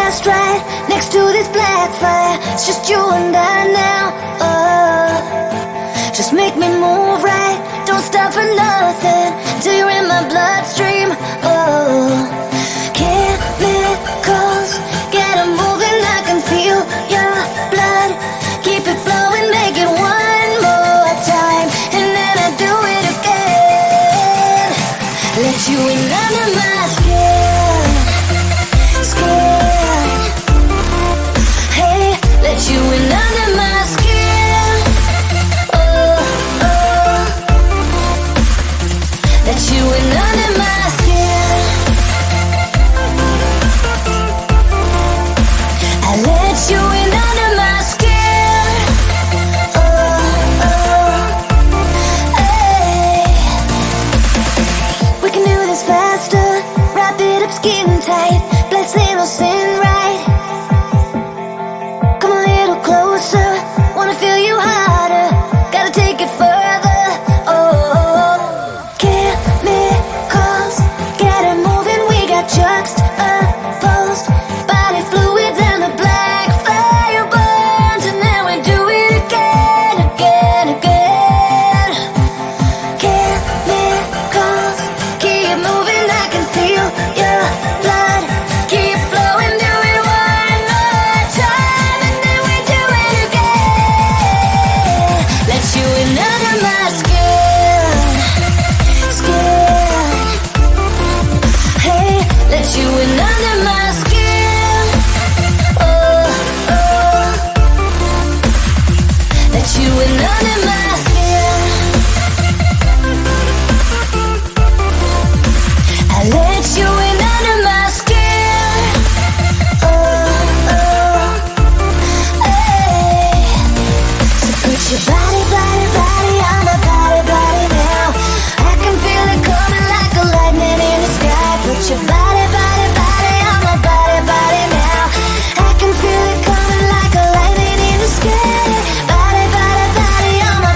last ride next to this black fire. It's just you and I now. Just make me move right. Don't stop for nothing till you're in my bloodstream. Chemicals, get 'em moving. I can feel your blood. Keep it flowing, make it one more time, and then I do it again. Let you in under my skin, skin. Hey, let you in under my skin. Oh, oh. Let you in under my skin. I let you in under my skin. Oh, oh. Hey. We can do this faster. Wrap it up skin tight. Blessing or sin, right? Come a little closer. Wanna feel you harder. Gotta take it further. Oh, chemicals, get it moving. We got juxtaposed body fluids and the black fire burns, and then we do it again, again, again. Chemicals, keep moving. I can feel your blood. Keep flowing, do it one more time, and then we do it again. Let you in under my skin, skin. Hey, let you in under my skin. Oh, oh. Let you in under my skin. I let you in under my skin. Oh, oh. Hey. So put your body, body, body on my body, body now. I can feel it coming like a lightning in the sky. Put your body, body, body on my body, body now. I can feel it coming like a lightning in the sky. Body, body, body on my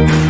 you.